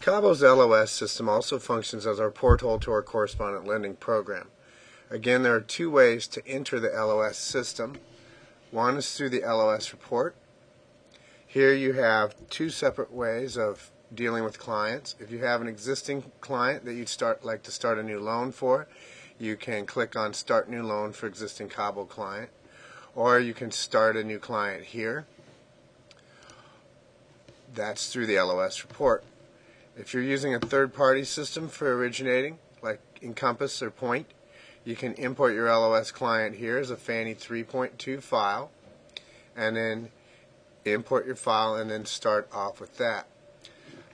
CABO's LOS system also functions as our porthole to our correspondent lending program. Again, there are two ways to enter the LOS system. One is through the LOS report. Here you have two separate ways of dealing with clients. If you have an existing client that you'd like to start a new loan for, you can click on Start New Loan for existing CABO client, or you can start a new client here. That's through the LOS report. If you're using a third-party system for originating, like Encompass or Point, you can import your LOS client here as a Fannie 3.2 file, and then import your file and then start off with that.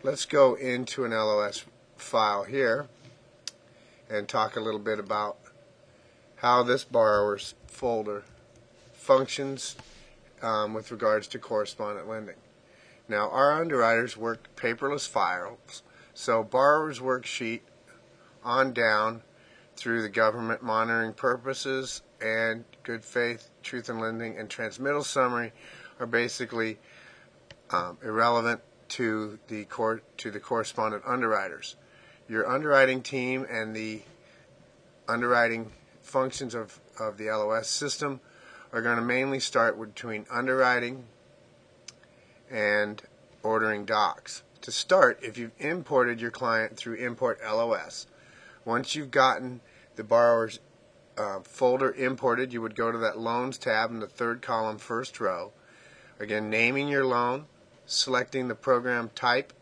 Let's go into an LOS file here and talk a little bit about how this borrower's folder functions with regards to correspondent lending. Now, our underwriters work paperless files, so borrower's worksheet on down through the government monitoring purposes and good faith, truth in lending, and transmittal summary are basically irrelevant to the correspondent underwriters. Your underwriting team and the underwriting functions of the LOS system are going to mainly start between underwriting and ordering docs. To start, if you've imported your client through Import LOS, once you've gotten the borrower's folder imported, you would go to that Loans tab in the third column, first row. Again, naming your loan, selecting the program type,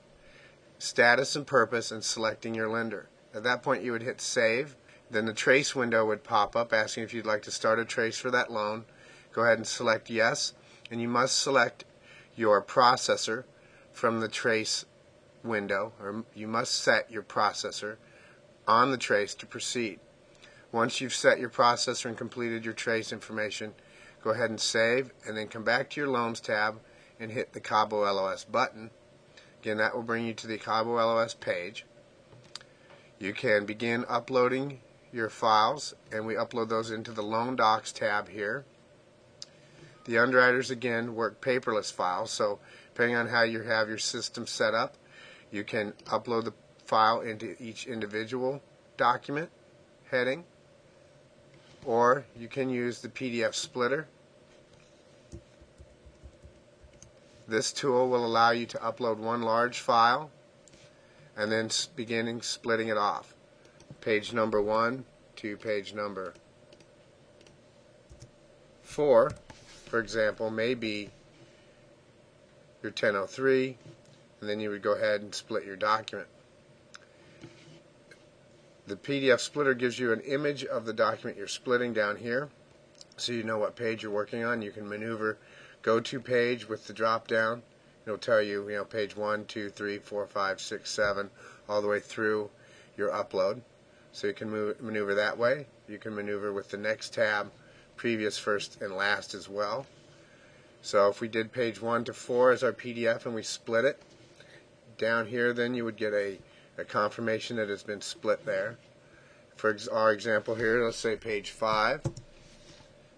status and purpose, and selecting your lender. At that point, you would hit Save. Then the trace window would pop up asking if you'd like to start a trace for that loan. Go ahead and select Yes, and you must select your processor from the trace window, or you must set your processor on the trace to proceed. Once you've set your processor and completed your trace information, go ahead and save, and then come back to your Loans tab and hit the CABO LOS button. Again, that will bring you to the CABO LOS page. You can begin uploading your files, and we upload those into the Loan Docs tab here. The underwriters, again, work paperless files, so depending on how you have your system set up, you can upload the file into each individual document heading, or you can use the PDF splitter. This tool will allow you to upload one large file and then beginning splitting it off. Page number 1 to page number 4, for example, may be your 1003, and then you would go ahead and split your document. The PDF splitter gives you an image of the document you're splitting down here, so you know what page you're working on. You can maneuver Go to Page with the drop down. It'll tell you, page 1, 2, 3, 4, 5, 6, 7, all the way through your upload. So you can maneuver that way. You can maneuver with the next tab, previous, first, and last as well. So if we did page 1 to 4 as our PDF and we split it, down here then you would get a confirmation that it's been split there. For our example here, let's say page 5,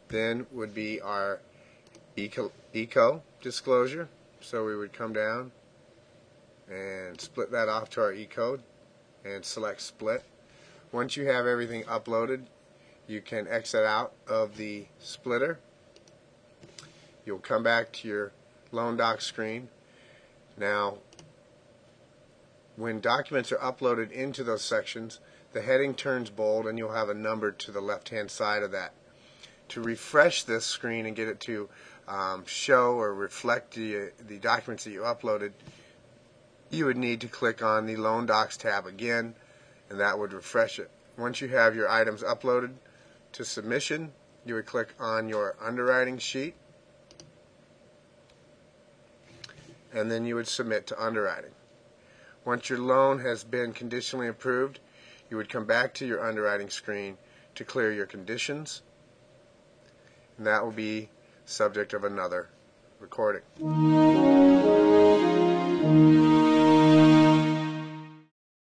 then would be our eco disclosure. So we would come down and split that off to our eco and select split. Once you have everything uploaded, you can exit out of the splitter. You'll come back to your Loan Docs screen. Now, when documents are uploaded into those sections, the heading turns bold and you'll have a number to the left-hand side of that. To refresh this screen and get it to show or reflect the documents that you uploaded, you would need to click on the Loan Docs tab again, and that would refresh it. Once you have your items uploaded to submission, you would click on your underwriting sheet, and then you would submit to underwriting. Once your loan has been conditionally approved, you would come back to your underwriting screen to clear your conditions, and that will be subject of another recording.